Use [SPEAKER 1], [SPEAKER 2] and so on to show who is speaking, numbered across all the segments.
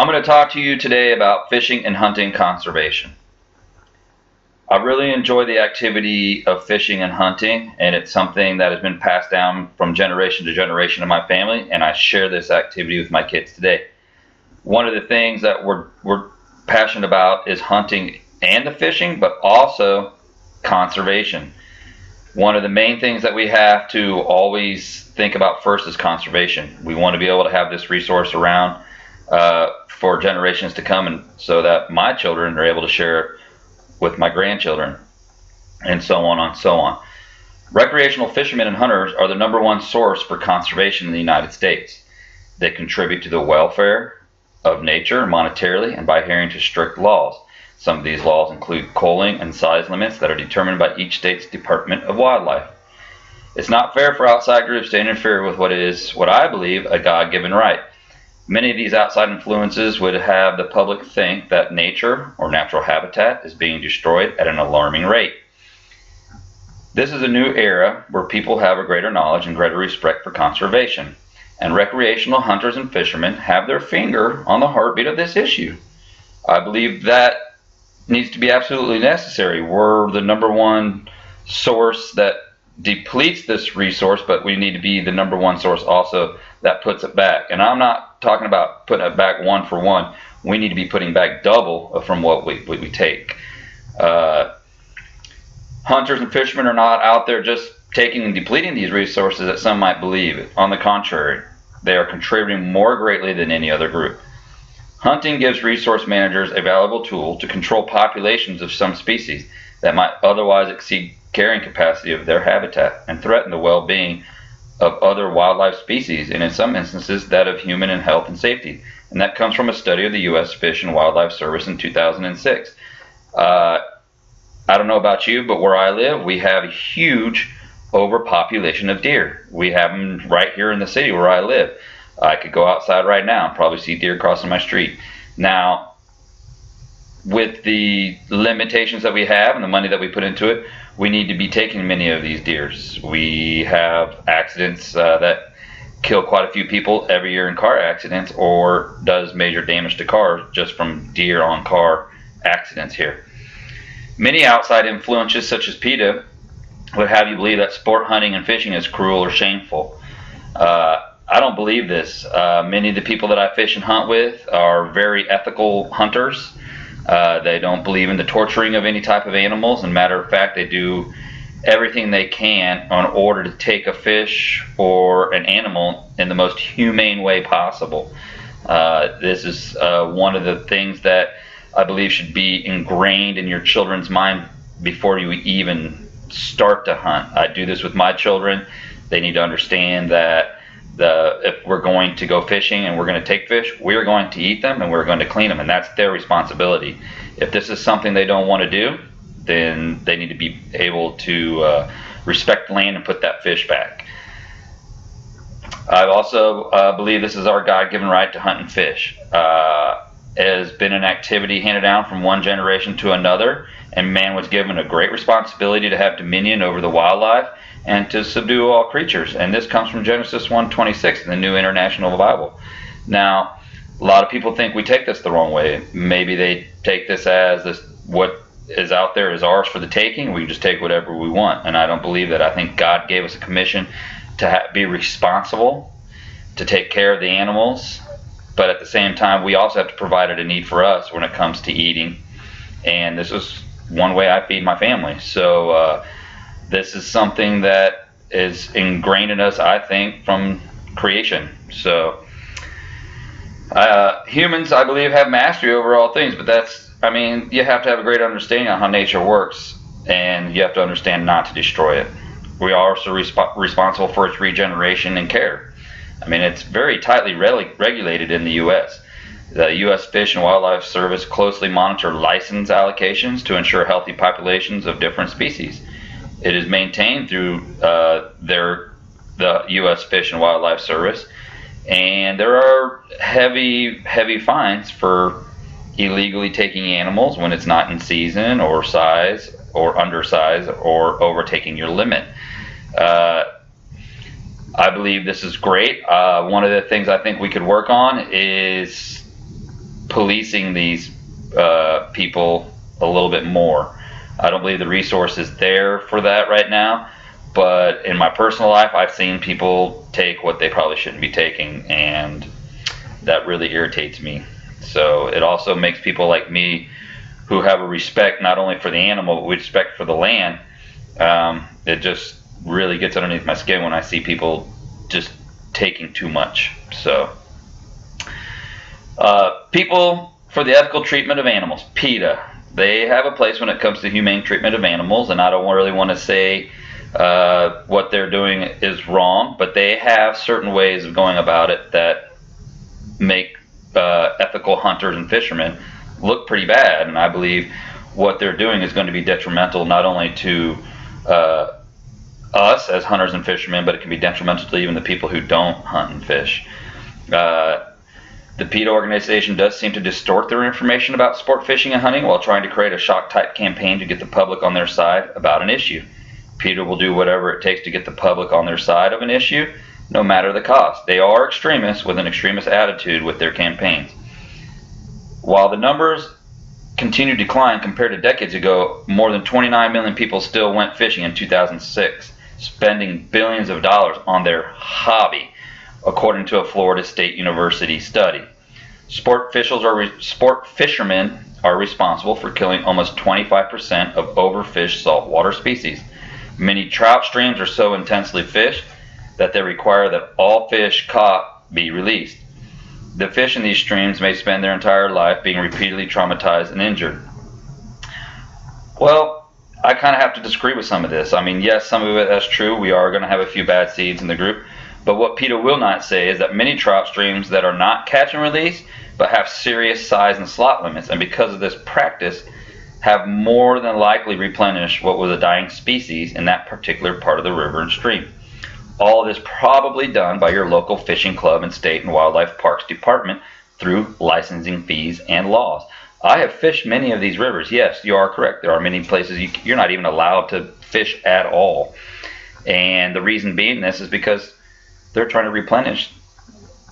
[SPEAKER 1] I'm going to talk to you today about fishing and hunting conservation. I really enjoy the activity of fishing and hunting, and it's something that has been passed down from generation to generation in my family, and I share this activity with my kids today. One of the things that we're passionate about is hunting and the fishing, but also conservation. One of the main things that we have to always think about first is conservation. We want to be able to have this resource around for generations to come, and so that my children are able to share it with my grandchildren, and so on and so on. Recreational fishermen and hunters are the #1 source for conservation in the United States. They contribute to the welfare of nature monetarily and by adhering to strict laws. Some of these laws include culling and size limits that are determined by each state's Department of Wildlife. It's not fair for outside groups to interfere with what I believe, a God-given right. Many of these outside influences would have the public think that nature or natural habitat is being destroyed at an alarming rate. This is a new era where people have a greater knowledge and greater respect for conservation, and recreational hunters and fishermen have their finger on the heartbeat of this issue. I believe that needs to be absolutely necessary. We're the #1 source that depletes this resource, but we need to be the #1 source also that puts it back. And I'm not talking about putting it back 1 for 1. We need to be putting back double from what we take. Hunters and fishermen are not out there just taking and depleting these resources that some might believe. On the contrary, they are contributing more greatly than any other group. Hunting gives resource managers a valuable tool to control populations of some species that might otherwise exceed carrying capacity of their habitat and threaten the well-being of other wildlife species, and in some instances that of human health and safety. And that comes from a study of the U.S. Fish and Wildlife Service in 2006. I don't know about you, but where I live, we have a huge overpopulation of deer. We have them right here in the city where I live. I could go outside right now and probably see deer crossing my street. Now, with the limitations that we have and the money that we put into it, we need to be taking many of these deers. We have accidents that kill quite a few people every year in car accidents, or does major damage to cars just from deer on car accidents here. Many outside influences such as PETA would have you believe that sport hunting and fishing is cruel or shameful. I don't believe this. Many of the people that I fish and hunt with are very ethical hunters. They don't believe in the torturing of any type of animals. And matter of fact, they do everything they can in order to take a fish or an animal in the most humane way possible. This is one of the things that I believe should be ingrained in your children's mind before you even start to hunt. I do this with my children. They need to understand that if we're going to go fishing and we're going to take fish, we're going to eat them and we're going to clean them, and that's their responsibility. If this is something they don't want to do, then they need to be able to respect the land and put that fish back. I also believe this is our God-given right to hunt and fish. It has been an activity handed down from one generation to another, and man was given a great responsibility to have dominion over the wildlife and to subdue all creatures. And this comes from Genesis 1:26 in the New International Bible. Now, a lot of people think we take this the wrong way. Maybe they take this as what is out there is ours for the taking. We just take whatever we want. And I don't believe that. I think God gave us a commission to be responsible, to take care of the animals. But at the same time, we also have to provide a need for us when it comes to eating. And this is one way I feed my family. So this is something that is ingrained in us, I think, from creation. So humans, I believe, have mastery over all things. But you have to have a great understanding on how nature works. And you have to understand not to destroy it. We are also responsible for its regeneration and care. It's very tightly regulated in the U.S. The U.S. Fish and Wildlife Service closely monitor license allocations to ensure healthy populations of different species. It is maintained through the U.S. Fish and Wildlife Service, and there are heavy fines for illegally taking animals when it's not in season or size or undersize or overtaking your limit. I believe this is great. One of the things I think we could work on is policing these people a little bit more. I don't believe the resource is there for that right now, but in my personal life, I've seen people take what they probably shouldn't be taking, and that really irritates me. So it also makes people like me, who have a respect not only for the animal, but respect for the land, it just really gets underneath my skin when I see people just taking too much. So people for the ethical treatment of animals, PETA, they have a place when it comes to humane treatment of animals, and I don't really want to say what they're doing is wrong, but they have certain ways of going about it that make ethical hunters and fishermen look pretty bad, and I believe what they're doing is going to be detrimental not only to us as hunters and fishermen, but it can be detrimental to even the people who don't hunt and fish. The PETA organization does seem to distort their information about sport fishing and hunting while trying to create a shock-type campaign to get the public on their side about an issue. PETA will do whatever it takes to get the public on their side of an issue, no matter the cost. They are extremists with an extremist attitude with their campaigns. While the numbers continue to decline compared to decades ago, more than 29 million people still went fishing in 2006, spending billions of dollars on their hobby, according to a Florida State University study. Sport fishermen are responsible for killing almost 25% of overfished saltwater species. Many trout streams are so intensely fished that they require that all fish caught be released. The fish in these streams may spend their entire life being repeatedly traumatized and injured. Well, I kind of have to disagree with some of this. I mean, yes, some of it that's true. We are going to have a few bad seeds in the group. But what PETA will not say is that many trout streams that are not catch and release, but have serious size and slot limits, and because of this practice, have more than likely replenished what was a dying species in that particular part of the river and stream. All of this probably done by your local fishing club and state and wildlife parks department through licensing fees and laws. I have fished many of these rivers. Yes, you are correct. There are many places you're not even allowed to fish at all. And the reason being this is because they're trying to replenish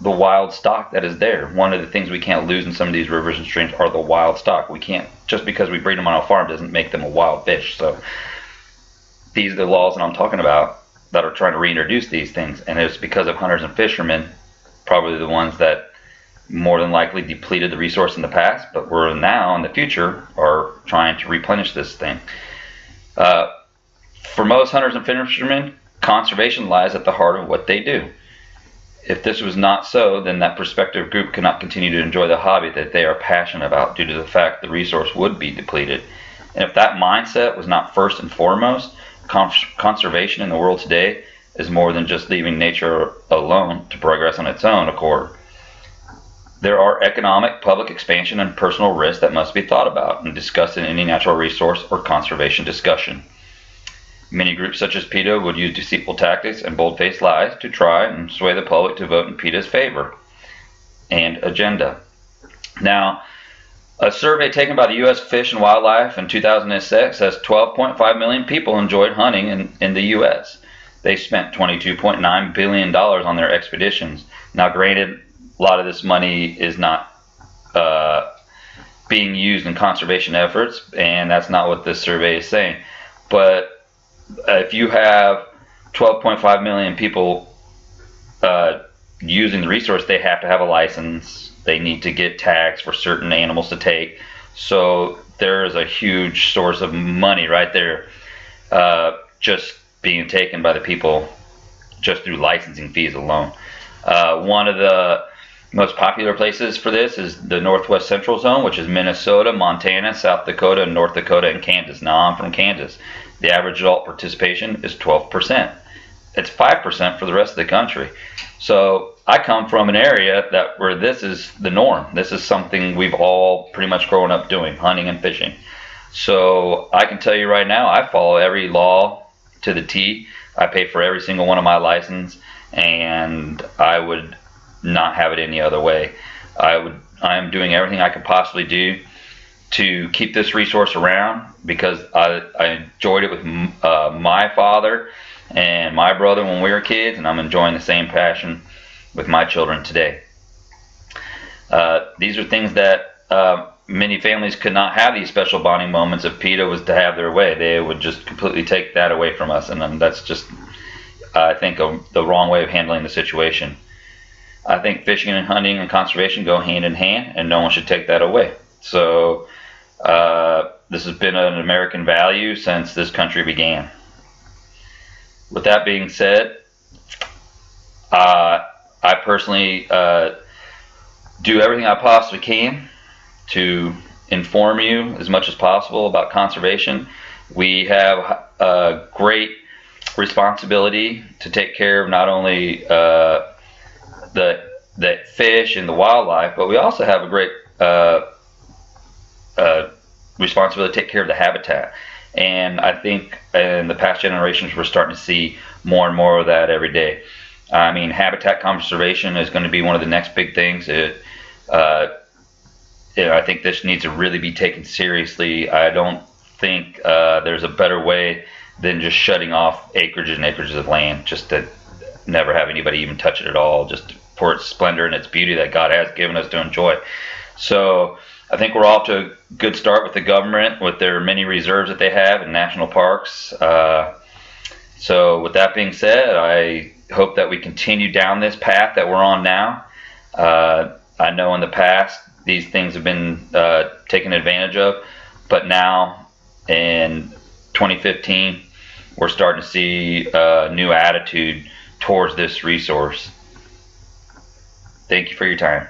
[SPEAKER 1] the wild stock that is there. One of the things we can't lose in some of these rivers and streams are the wild stock. We can't, just because we breed them on a farm doesn't make them a wild fish. So these are the laws that I'm talking about that are trying to reintroduce these things, and it's because of hunters and fishermen, probably the ones that more than likely depleted the resource in the past, but we're now in the future are trying to replenish this thing. For most hunters and fishermen, conservation lies at the heart of what they do. If this was not so, then that prospective group cannot continue to enjoy the hobby that they are passionate about due to the fact the resource would be depleted. And if that mindset was not first and foremost, conservation in the world today is more than just leaving nature alone to progress on its own accord. There are economic, public expansion, and personal risks that must be thought about and discussed in any natural resource or conservation discussion. Many groups such as PETA would use deceitful tactics and bold-faced lies to try and sway the public to vote in PETA's favor and agenda. Now, a survey taken by the U.S. Fish and Wildlife in 2006 says 12.5 million people enjoyed hunting in the U.S. They spent $22.9 billion on their expeditions. Now, granted, a lot of this money is not being used in conservation efforts, and that's not what this survey is saying. But if you have 12.5 million people using the resource, they have to have a license. They need to get tags for certain animals to take. So there is a huge source of money right there just being taken by the people just through licensing fees alone. One of the most popular places for this is the Northwest Central Zone, which is Minnesota, Montana, South Dakota, North Dakota, and Kansas. Now, I'm from Kansas. The average adult participation is 12%. It's 5% for the rest of the country. So I come from an area where this is the norm. This is something we've all pretty much grown up doing, hunting and fishing. So I can tell you right now, I follow every law to the T. I pay for every single one of my license, and I would not have it any other way. I am doing everything I could possibly do to keep this resource around because I enjoyed it with my father and my brother when we were kids, and I'm enjoying the same passion with my children today. These are things that many families could not have these special bonding moments if PETA was to have their way. They would just completely take that away from us, and that's just, I think, the wrong way of handling the situation. I think fishing and hunting and conservation go hand in hand, and no one should take that away. So this has been an American value since this country began. With that being said, I personally do everything I possibly can to inform you as much as possible about conservation. We have a great responsibility to take care of not only the fish and the wildlife, but we also have a great responsibility to take care of the habitat. And I think in the past generations we're starting to see more and more of that every day. I mean, habitat conservation is going to be one of the next big things. I think this needs to really be taken seriously. I don't think there's a better way than just shutting off acreages and acreages of land, just to never have anybody even touch it at all, just for its splendor and its beauty that God has given us to enjoy. So I think we're off to a good start with the government, with their many reserves that they have in national parks. So with that being said, I hope that we continue down this path that we're on now. I know in the past these things have been taken advantage of, but now in 2015 we're starting to see a new attitude towards this resource. Thank you for your time.